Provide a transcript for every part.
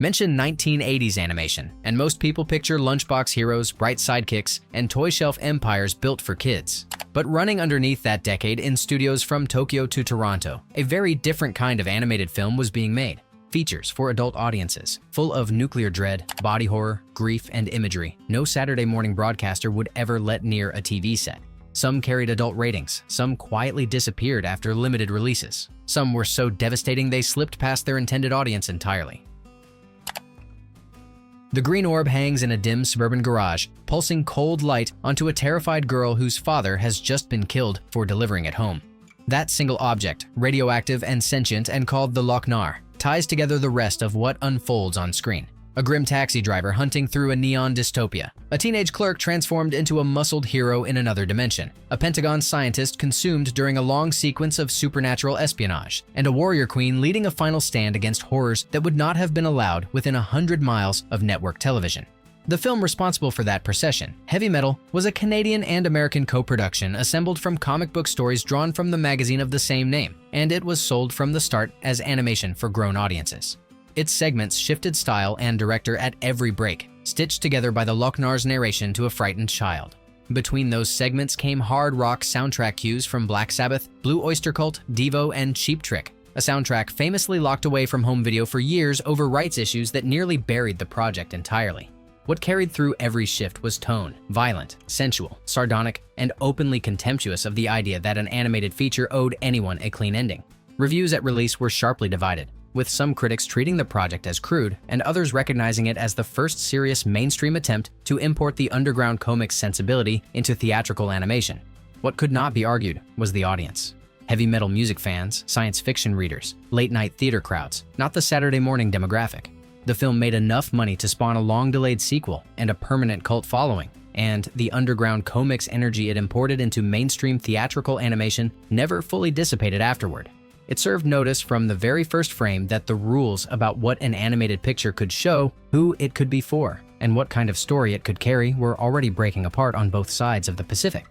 Mention 1980s animation, and most people picture lunchbox heroes, bright sidekicks, and toy shelf empires built for kids. But running underneath that decade in studios from Tokyo to Toronto, a very different kind of animated film was being made. Features for adult audiences, full of nuclear dread, body horror, grief, and imagery no Saturday morning broadcaster would ever let near a TV set. Some carried adult ratings, some quietly disappeared after limited releases. Some were so devastating they slipped past their intended audience entirely. The green orb hangs in a dim suburban garage, pulsing cold light onto a terrified girl whose father has just been killed for delivering it home. That single object, radioactive and sentient and called the Loc-Nar, ties together the rest of what unfolds on screen. A grim taxi driver hunting through a neon dystopia, a teenage clerk transformed into a muscled hero in another dimension, a Pentagon scientist consumed during a long sequence of supernatural espionage, and a warrior queen leading a final stand against horrors that would not have been allowed within 100 miles of network television. The film responsible for that procession, Heavy Metal, was a Canadian and American co-production assembled from comic book stories drawn from the magazine of the same name, and it was sold from the start as animation for grown audiences. Its segments shifted style and director at every break, stitched together by the Loc-Nar's narration to a frightened child. Between those segments came hard rock soundtrack cues from Black Sabbath, Blue Oyster Cult, Devo, and Cheap Trick, a soundtrack famously locked away from home video for years over rights issues that nearly buried the project entirely. What carried through every shift was tone, violent, sensual, sardonic, and openly contemptuous of the idea that an animated feature owed anyone a clean ending. Reviews at release were sharply divided, with some critics treating the project as crude and others recognizing it as the first serious mainstream attempt to import the underground comics sensibility into theatrical animation. What could not be argued was the audience. Heavy metal music fans, science fiction readers, late-night theater crowds, not the Saturday morning demographic. The film made enough money to spawn a long-delayed sequel and a permanent cult following, and the underground comics energy it imported into mainstream theatrical animation never fully dissipated afterward. It served notice from the very first frame that the rules about what an animated picture could show, who it could be for, and what kind of story it could carry were already breaking apart on both sides of the Pacific.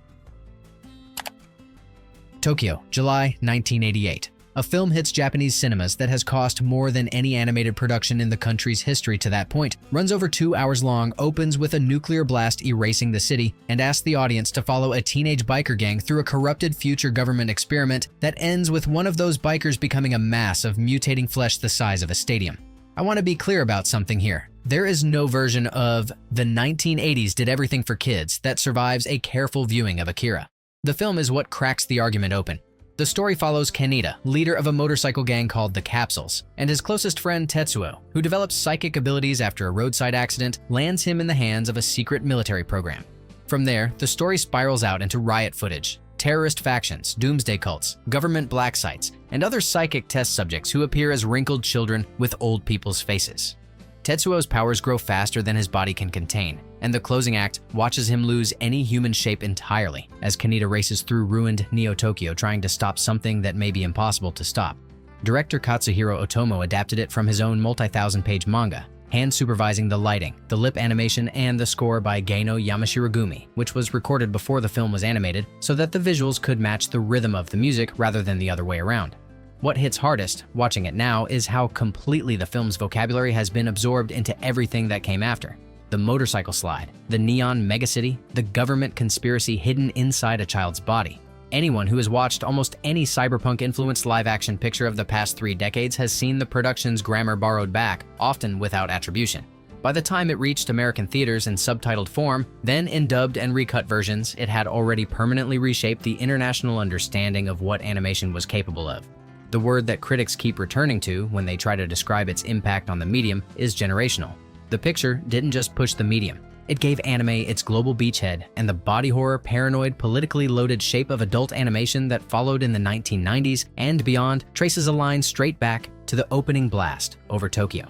Tokyo, July 1988. A film hits Japanese cinemas that has cost more than any animated production in the country's history to that point, runs over 2 hours long, opens with a nuclear blast erasing the city, and asks the audience to follow a teenage biker gang through a corrupted future government experiment that ends with one of those bikers becoming a mass of mutating flesh the size of a stadium. I want to be clear about something here. There is no version of the 1980s did everything for kids that survives a careful viewing of Akira. The film is what cracks the argument open. The story follows Kaneda, leader of a motorcycle gang called the Capsules, and his closest friend Tetsuo, who develops psychic abilities after a roadside accident lands him in the hands of a secret military program. From there, the story spirals out into riot footage, terrorist factions, doomsday cults, government black sites, and other psychic test subjects who appear as wrinkled children with old people's faces. Tetsuo's powers grow faster than his body can contain, and the closing act watches him lose any human shape entirely as Kaneda races through ruined Neo-Tokyo trying to stop something that may be impossible to stop. Director Katsuhiro Otomo adapted it from his own multi-thousand-page manga, hand-supervising the lighting, the lip animation, and the score by Geino Yamashirogumi, which was recorded before the film was animated so that the visuals could match the rhythm of the music rather than the other way around. What hits hardest, watching it now, is how completely the film's vocabulary has been absorbed into everything that came after. The motorcycle slide, the neon megacity, the government conspiracy hidden inside a child's body. Anyone who has watched almost any cyberpunk-influenced live-action picture of the past 3 decades has seen the production's grammar borrowed back, often without attribution. By the time it reached American theaters in subtitled form, then in dubbed and recut versions, it had already permanently reshaped the international understanding of what animation was capable of. The word that critics keep returning to when they try to describe its impact on the medium is generational. The picture didn't just push the medium. It gave anime its global beachhead, and the body horror, paranoid, politically loaded shape of adult animation that followed in the 1990s and beyond traces a line straight back to the opening blast over Tokyo.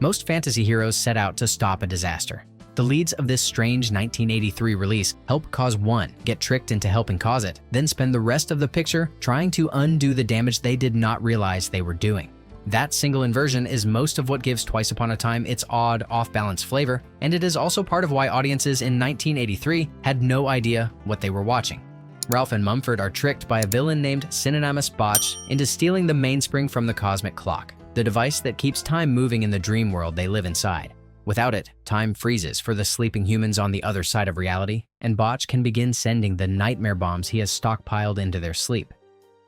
Most fantasy heroes set out to stop a disaster. The leads of this strange 1983 release help cause one get tricked into helping cause it, then spend the rest of the picture trying to undo the damage they did not realize they were doing. That single inversion is most of what gives Twice Upon a Time its odd, off-balance flavor, and it is also part of why audiences in 1983 had no idea what they were watching. Ralph and Mumford are tricked by a villain named Synonymous Botch into stealing the mainspring from the cosmic clock. the device that keeps time moving in the dream world they live inside. Without it, time freezes for the sleeping humans on the other side of reality, and Botch can begin sending the nightmare bombs he has stockpiled into their sleep.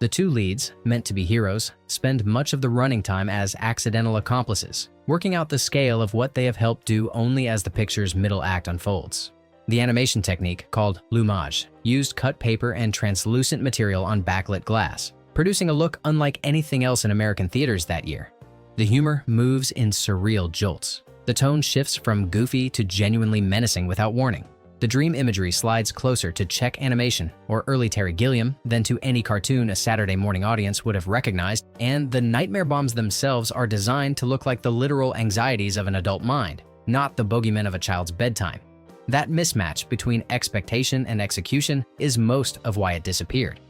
The two leads, meant to be heroes, spend much of the running time as accidental accomplices, working out the scale of what they have helped do only as the picture's middle act unfolds. The animation technique, called lumage, used cut paper and translucent material on backlit glass, producing a look unlike anything else in American theaters that year. The humor moves in surreal jolts. The tone shifts from goofy to genuinely menacing without warning. The dream imagery slides closer to Czech animation or early Terry Gilliam than to any cartoon a Saturday morning audience would have recognized, and the nightmare bombs themselves are designed to look like the literal anxieties of an adult mind, not the bogeyman of a child's bedtime. That mismatch between expectation and execution is most of why it disappeared.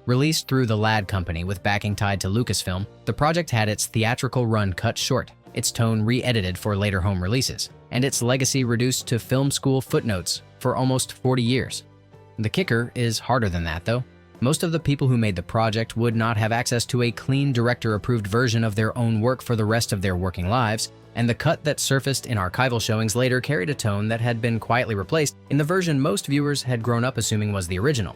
Released through the Ladd Company with backing tied to Lucasfilm, the project had its theatrical run cut short, its tone re-edited for later home releases, and its legacy reduced to film school footnotes for almost 40 years. The kicker is harder than that, though. Most of the people who made the project would not have access to a clean director-approved version of their own work for the rest of their working lives, and the cut that surfaced in archival showings later carried a tone that had been quietly replaced in the version most viewers had grown up assuming was the original.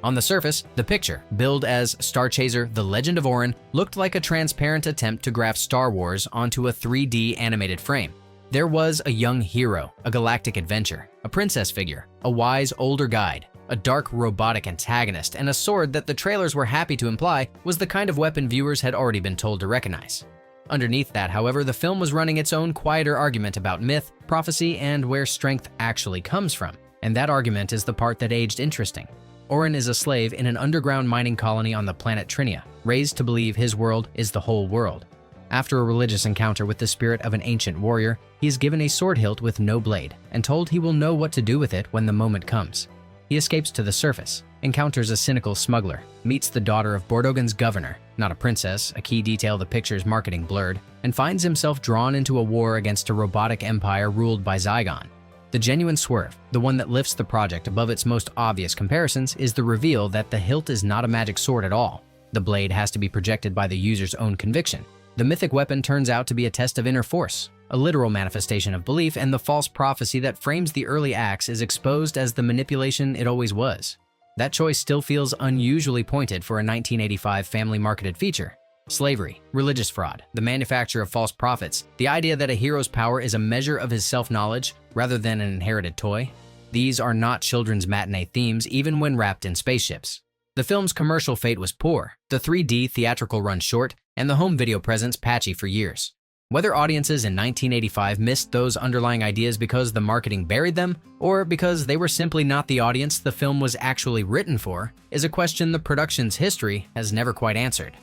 On the surface, the picture, billed as Starchaser: The Legend of Orin, looked like a transparent attempt to graft Star Wars onto a 3D animated frame. There was a young hero, a galactic adventure, a princess figure, a wise older guide, a dark robotic antagonist, and a sword that the trailers were happy to imply was the kind of weapon viewers had already been told to recognize. Underneath that, however, the film was running its own quieter argument about myth, prophecy, and where strength actually comes from. And that argument is the part that aged interesting. Orin is a slave in an underground mining colony on the planet Trinia, raised to believe his world is the whole world. After a religious encounter with the spirit of an ancient warrior, he is given a sword hilt with no blade and told he will know what to do with it when the moment comes. He escapes to the surface, encounters a cynical smuggler, meets the daughter of Bordogan's governor, not a princess, a key detail the picture's marketing blurred, and finds himself drawn into a war against a robotic empire ruled by Zygon. The genuine swerve, the one that lifts the project above its most obvious comparisons, is the reveal that the hilt is not a magic sword at all. The blade has to be projected by the user's own conviction. The mythic weapon turns out to be a test of inner force, a literal manifestation of belief, and the false prophecy that frames the early acts is exposed as the manipulation it always was. That choice still feels unusually pointed for a 1985 family-marketed feature. Slavery, religious fraud, the manufacture of false prophets, the idea that a hero's power is a measure of his self-knowledge rather than an inherited toy. These are not children's matinee themes even when wrapped in spaceships. The film's commercial fate was poor, the 3D theatrical run short, and the home video presence patchy for years. Whether audiences in 1985 missed those underlying ideas because the marketing buried them, or because they were simply not the audience the film was actually written for, is a question the production's history has never quite answered.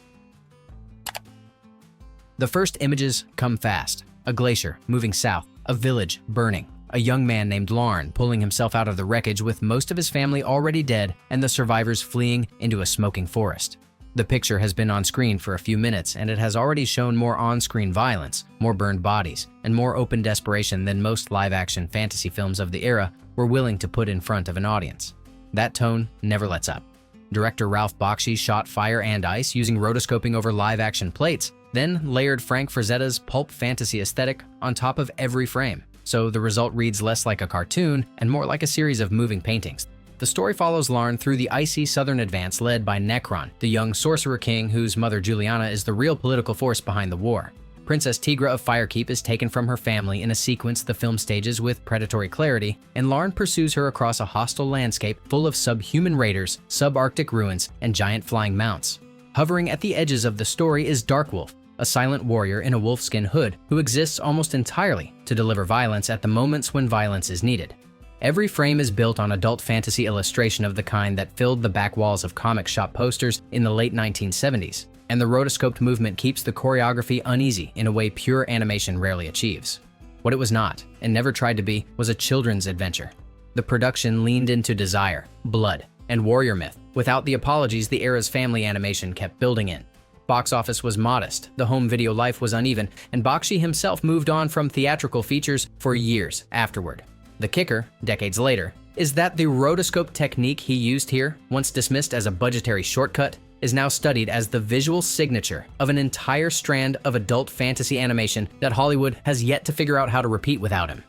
The first images come fast. A glacier moving south, a village burning, a young man named Larn pulling himself out of the wreckage with most of his family already dead and the survivors fleeing into a smoking forest. The picture has been on screen for a few minutes and it has already shown more on-screen violence, more burned bodies, and more open desperation than most live-action fantasy films of the era were willing to put in front of an audience. That tone never lets up. Director Ralph Bakshi shot Fire and Ice using rotoscoping over live-action plates, then layered Frank Frazetta's pulp fantasy aesthetic on top of every frame, so the result reads less like a cartoon and more like a series of moving paintings. The story follows Larn through the icy southern advance led by Necron, the young sorcerer king whose mother Juliana is the real political force behind the war. Princess Tigra of Firekeep is taken from her family in a sequence the film stages with predatory clarity, and Larn pursues her across a hostile landscape full of subhuman raiders, subarctic ruins, and giant flying mounts. Hovering at the edges of the story is Darkwolf, a silent warrior in a wolfskin hood who exists almost entirely to deliver violence at the moments when violence is needed. Every frame is built on adult fantasy illustration of the kind that filled the back walls of comic shop posters in the late 1970s, and the rotoscoped movement keeps the choreography uneasy in a way pure animation rarely achieves. What it was not, and never tried to be, was a children's adventure. The production leaned into desire, blood, and warrior myth, without the apologies the era's family animation kept building in. Box office was modest, the home video life was uneven, and Bakshi himself moved on from theatrical features for years afterward. The kicker, decades later, is that the rotoscope technique he used here, once dismissed as a budgetary shortcut, is now studied as the visual signature of an entire strand of adult fantasy animation that Hollywood has yet to figure out how to repeat without him.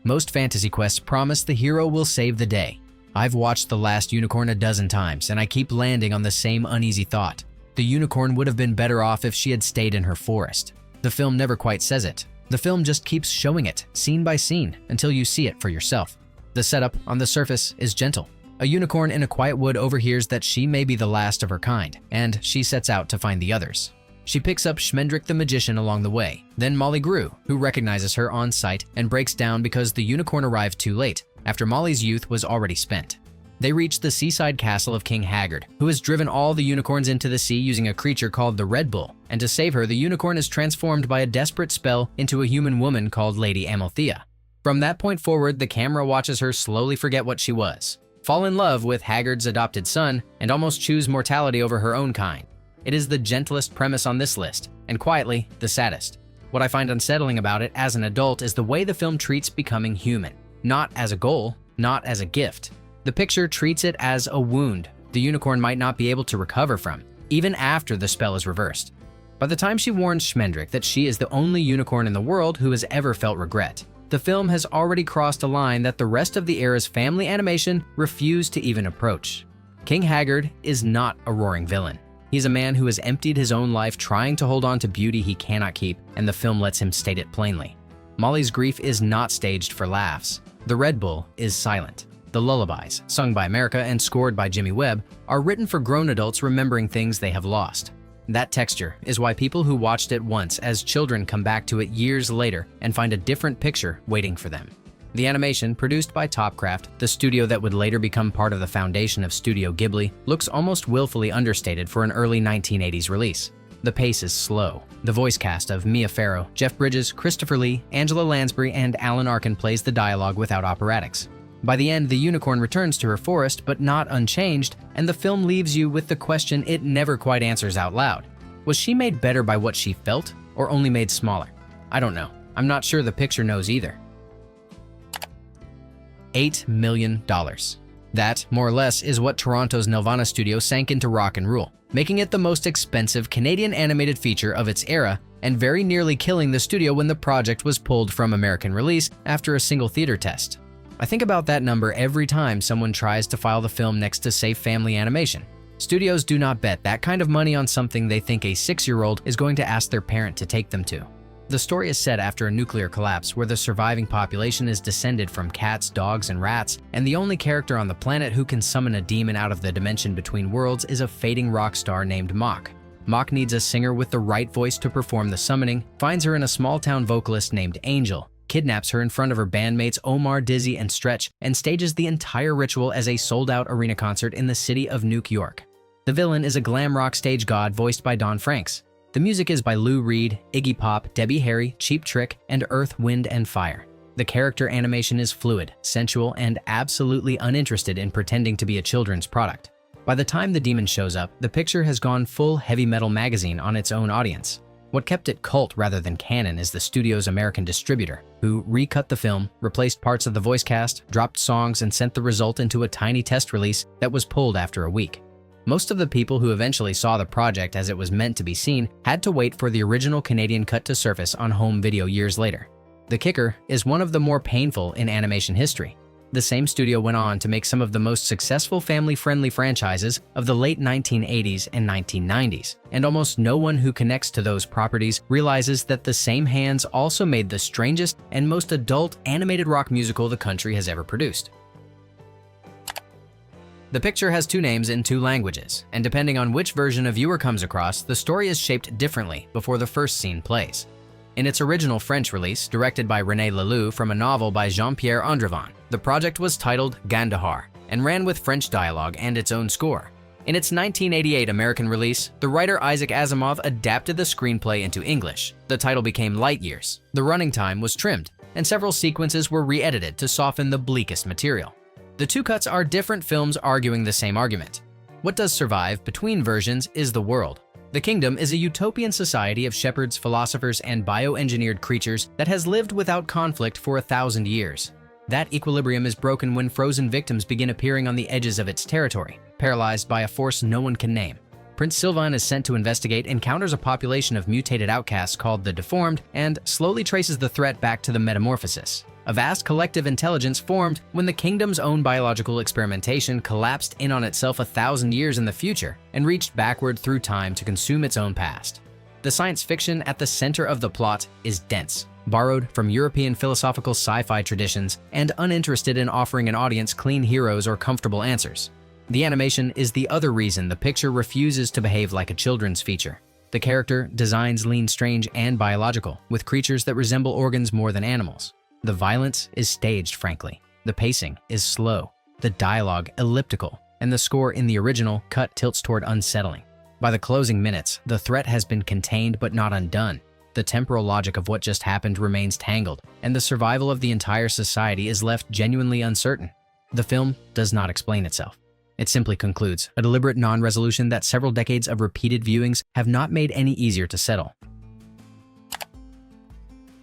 Most fantasy quests promise the hero will save the day. I've watched The Last Unicorn a dozen times, and I keep landing on the same uneasy thought. The unicorn would have been better off if she had stayed in her forest. The film never quite says it. The film just keeps showing it, scene by scene, until you see it for yourself. The setup, on the surface, is gentle. A unicorn in a quiet wood overhears that she may be the last of her kind, and she sets out to find the others. She picks up Schmendrick the magician along the way, then Molly Grew, who recognizes her on sight and breaks down because the unicorn arrived too late, after Molly's youth was already spent. They reach the seaside castle of King Haggard, who has driven all the unicorns into the sea using a creature called the Red Bull, and to save her, the unicorn is transformed by a desperate spell into a human woman called Lady Amalthea. From that point forward, the camera watches her slowly forget what she was, fall in love with Haggard's adopted son, and almost choose mortality over her own kind. It is the gentlest premise on this list, and quietly, the saddest. What I find unsettling about it as an adult is the way the film treats becoming human. Not as a goal, not as a gift. The picture treats it as a wound the unicorn might not be able to recover from, even after the spell is reversed. By the time she warns Schmendrick that she is the only unicorn in the world who has ever felt regret, the film has already crossed a line that the rest of the era's family animation refused to even approach. King Haggard is not a roaring villain. He's a man who has emptied his own life trying to hold on to beauty he cannot keep, and the film lets him state it plainly. Molly's grief is not staged for laughs. The Red Bull is silent. The lullabies, sung by America and scored by Jimmy Webb, are written for grown adults remembering things they have lost. That texture is why people who watched it once as children come back to it years later and find a different picture waiting for them. The animation, produced by Topcraft, the studio that would later become part of the foundation of Studio Ghibli, looks almost willfully understated for an early 1980s release. The pace is slow. The voice cast of Mia Farrow, Jeff Bridges, Christopher Lee, Angela Lansbury, and Alan Arkin plays the dialogue without operatics. By the end, the unicorn returns to her forest, but not unchanged, and the film leaves you with the question it never quite answers out loud. Was she made better by what she felt, or only made smaller? I don't know. I'm not sure the picture knows either. $8 million. That, more or less, is what Toronto's Nelvana studio sank into rock and roll, making it the most expensive Canadian animated feature of its era and very nearly killing the studio when the project was pulled from American release after a single theater test. I think about that number every time someone tries to file the film next to Safe Family Animation. Studios do not bet that kind of money on something they think a 6-year-old is going to ask their parent to take them to. The story is set after a nuclear collapse where the surviving population is descended from cats, dogs, and rats, and the only character on the planet who can summon a demon out of the dimension between worlds is a fading rock star named Mock. Mock needs a singer with the right voice to perform the summoning, finds her in a small-town vocalist named Angel, kidnaps her in front of her bandmates Omar, Dizzy, and Stretch, and stages the entire ritual as a sold-out arena concert in the city of New York. The villain is a glam rock stage god voiced by Don Franks. The music is by Lou Reed, Iggy Pop, Debbie Harry, Cheap Trick, and Earth, Wind, and Fire. The character animation is fluid, sensual, and absolutely uninterested in pretending to be a children's product. By the time the demon shows up, the picture has gone full heavy metal magazine on its own audience. What kept it cult rather than canon is the studio's American distributor, who recut the film, replaced parts of the voice cast, dropped songs, and sent the result into a tiny test release that was pulled after a week. Most of the people who eventually saw the project as it was meant to be seen had to wait for the original Canadian cut to surface on home video years later. The kicker is one of the more painful in animation history. The same studio went on to make some of the most successful family-friendly franchises of the late 1980s and 1990s, and almost no one who connects to those properties realizes that the same hands also made the strangest and most adult animated rock musical the country has ever produced. The picture has 2 names in 2 languages, and depending on which version a viewer comes across, the story is shaped differently before the first scene plays. In its original French release, directed by René Laloux from a novel by Jean-Pierre Andrevon, the project was titled Gandahar and ran with French dialogue and its own score. In its 1988 American release, the writer Isaac Asimov adapted the screenplay into English. The title became Light Years. The running time was trimmed, and several sequences were re-edited to soften the bleakest material. The 2 cuts are different films arguing the same argument. What does survive between versions is the world. The kingdom is a utopian society of shepherds, philosophers, and bioengineered creatures that has lived without conflict for 1,000 years. That equilibrium is broken when frozen victims begin appearing on the edges of its territory, paralyzed by a force no one can name. Prince Sylvain is sent to investigate, encounters a population of mutated outcasts called the Deformed, and slowly traces the threat back to the metamorphosis. A vast collective intelligence formed when the kingdom's own biological experimentation collapsed in on itself 1,000 years in the future and reached backward through time to consume its own past. The science fiction at the center of the plot is dense, borrowed from European philosophical sci-fi traditions, and uninterested in offering an audience clean heroes or comfortable answers. The animation is the other reason the picture refuses to behave like a children's feature. The character designs lean strange and biological, with creatures that resemble organs more than animals. The violence is staged, frankly. The pacing is slow, the dialogue elliptical, and the score in the original cut tilts toward unsettling. By the closing minutes, the threat has been contained but not undone. The temporal logic of what just happened remains tangled, and the survival of the entire society is left genuinely uncertain. The film does not explain itself. It simply concludes, a deliberate non-resolution that several decades of repeated viewings have not made any easier to settle.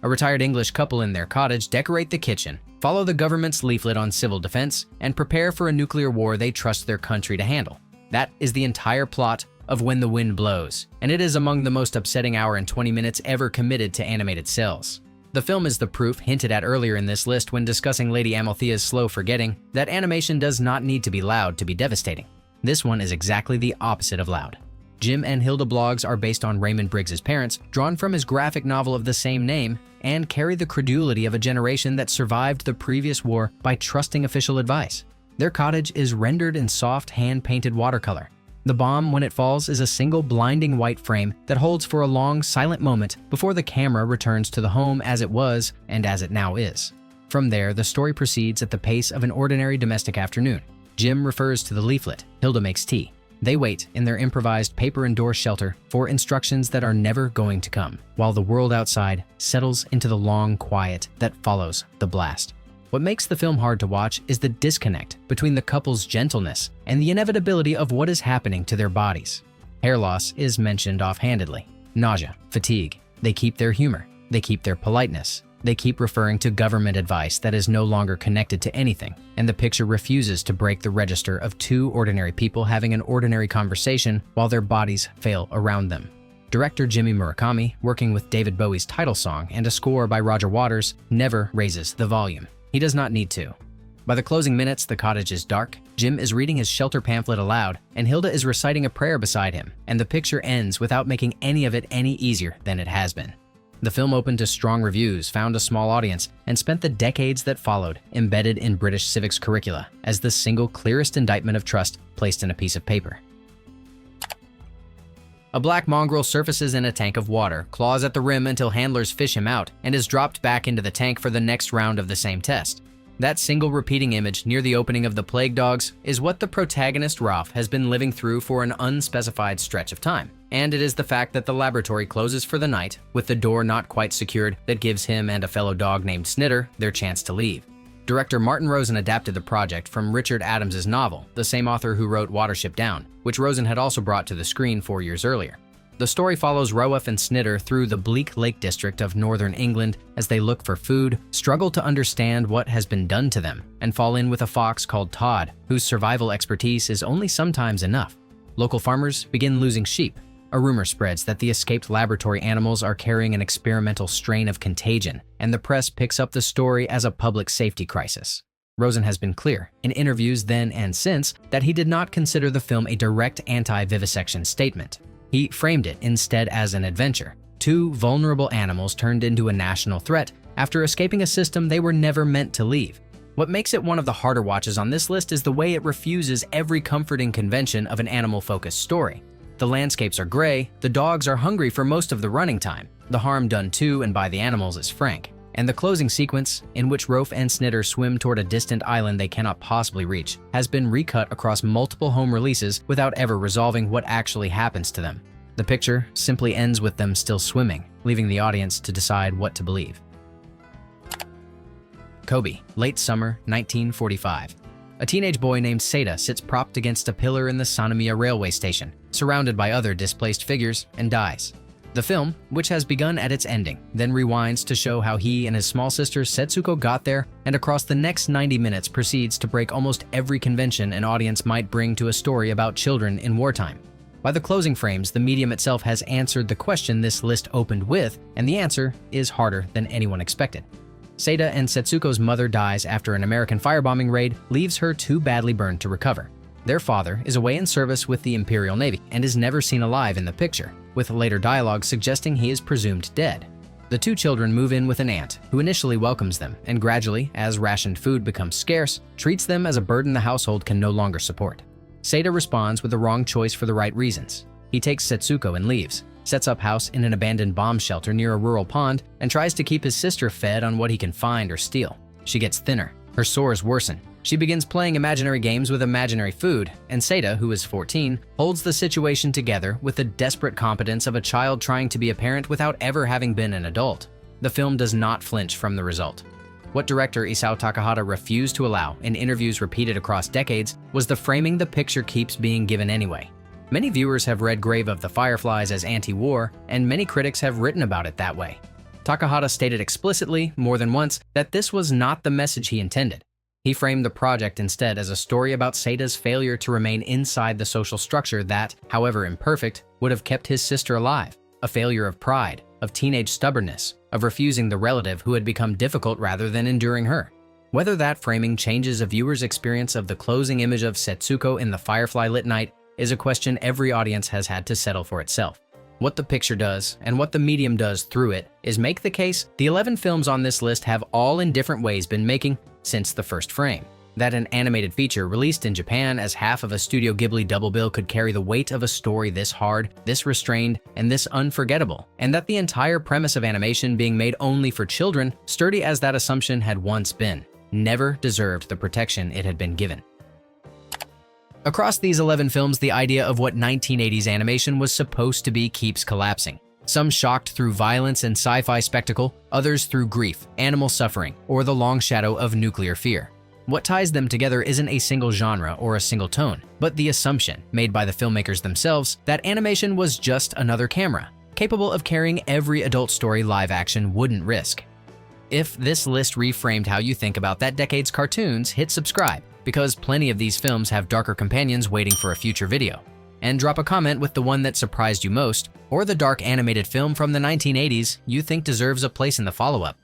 A retired English couple in their cottage decorate the kitchen, follow the government's leaflet on civil defense, and prepare for a nuclear war they trust their country to handle. That is the entire plot of When the Wind Blows, and it is among the most upsetting hour and 20 minutes ever committed to animated cells. The film is the proof hinted at earlier in this list when discussing Lady Amalthea's slow forgetting that animation does not need to be loud to be devastating. This one is exactly the opposite of loud. Jim and Hilda blogs are based on Raymond Briggs's parents, drawn from his graphic novel of the same name, and carry the credulity of a generation that survived the previous war by trusting official advice. Their cottage is rendered in soft, hand-painted watercolor. The bomb, when it falls, is a single blinding white frame that holds for a long, silent moment before the camera returns to the home as it was and as it now is. From there, the story proceeds at the pace of an ordinary domestic afternoon. Jim refers to the leaflet. Hilda makes tea. They wait in their improvised paper and door shelter for instructions that are never going to come, while the world outside settles into the long quiet that follows the blast. What makes the film hard to watch is the disconnect between the couple's gentleness and the inevitability of what is happening to their bodies. Hair loss is mentioned offhandedly. Nausea, fatigue. They keep their humor. They keep their politeness. They keep referring to government advice that is no longer connected to anything, and the picture refuses to break the register of two ordinary people having an ordinary conversation while their bodies fail around them. Director Jimmy Murakami, working with David Bowie's title song and a score by Roger Waters, never raises the volume. He does not need to. By the closing minutes, the cottage is dark, Jim is reading his shelter pamphlet aloud, and Hilda is reciting a prayer beside him, and the picture ends without making any of it any easier than it has been. The film opened to strong reviews, found a small audience, and spent the decades that followed embedded in British civics curricula as the single clearest indictment of trust placed in a piece of paper. A black mongrel surfaces in a tank of water, claws at the rim until handlers fish him out, and is dropped back into the tank for the next round of the same test. That single repeating image near the opening of The Plague Dogs is what the protagonist Ralph has been living through for an unspecified stretch of time. And it is the fact that the laboratory closes for the night, with the door not quite secured, that gives him and a fellow dog named Snitter their chance to leave. Director Martin Rosen adapted the project from Richard Adams's novel, the same author who wrote Watership Down, which Rosen had also brought to the screen 4 years earlier. The story follows Roef and Snitter through the bleak Lake District of northern England as they look for food, struggle to understand what has been done to them, and fall in with a fox called Todd, whose survival expertise is only sometimes enough. Local farmers begin losing sheep. A rumor spreads that the escaped laboratory animals are carrying an experimental strain of contagion, and the press picks up the story as a public safety crisis. Rosen has been clear, in interviews then and since, that he did not consider the film a direct anti-vivisection statement. He framed it instead as an adventure. Two vulnerable animals turned into a national threat after escaping a system they were never meant to leave. What makes it one of the harder watches on this list is the way it refuses every comforting convention of an animal-focused story. The landscapes are gray, the dogs are hungry for most of the running time, the harm done to and by the animals is frank, and the closing sequence, in which Roef and Snitter swim toward a distant island they cannot possibly reach, has been recut across multiple home releases without ever resolving what actually happens to them. The picture simply ends with them still swimming, leaving the audience to decide what to believe. Kobe, late summer 1945. A teenage boy named Seda sits propped against a pillar in the Sanemiya railway station, surrounded by other displaced figures, and dies. The film, which has begun at its ending, then rewinds to show how he and his small sister Setsuko got there, and across the next 90 minutes proceeds to break almost every convention an audience might bring to a story about children in wartime. By the closing frames, the medium itself has answered the question this list opened with, and the answer is harder than anyone expected. Seda and Setsuko's mother dies after an American firebombing raid leaves her too badly burned to recover. Their father is away in service with the Imperial Navy and is never seen alive in the picture, with later dialogue suggesting he is presumed dead. The two children move in with an aunt, who initially welcomes them and gradually, as rationed food becomes scarce, treats them as a burden the household can no longer support. Seda responds with the wrong choice for the right reasons. He takes Setsuko and leaves, sets up house in an abandoned bomb shelter near a rural pond, and tries to keep his sister fed on what he can find or steal. She gets thinner, her sores worsen. She begins playing imaginary games with imaginary food, and Seda, who is 14, holds the situation together with the desperate competence of a child trying to be a parent without ever having been an adult. The film does not flinch from the result. What director Isao Takahata refused to allow, in interviews repeated across decades, was the framing the picture keeps being given anyway. Many viewers have read Grave of the Fireflies as anti-war, and many critics have written about it that way. Takahata stated explicitly, more than once, that this was not the message he intended. He framed the project instead as a story about Seda's failure to remain inside the social structure that, however imperfect, would have kept his sister alive. A failure of pride, of teenage stubbornness, of refusing the relative who had become difficult rather than enduring her. Whether that framing changes a viewer's experience of the closing image of Setsuko in the firefly-lit night is a question every audience has had to settle for itself. What the picture does, and what the medium does through it, is make the case the 11 films on this list have all in different ways been making since the first frame. That an animated feature released in Japan as half of a Studio Ghibli double bill could carry the weight of a story this hard, this restrained, and this unforgettable, and that the entire premise of animation being made only for children, sturdy as that assumption had once been, never deserved the protection it had been given. Across these 11 films, the idea of what 1980s animation was supposed to be keeps collapsing. Some shocked through violence and sci-fi spectacle, others through grief, animal suffering, or the long shadow of nuclear fear. What ties them together isn't a single genre or a single tone, but the assumption, made by the filmmakers themselves, that animation was just another camera, capable of carrying every adult story live action wouldn't risk. If this list reframed how you think about that decade's cartoons, hit subscribe, because plenty of these films have darker companions waiting for a future video. And drop a comment with the one that surprised you most, or the dark animated film from the 1980s you think deserves a place in the follow-up.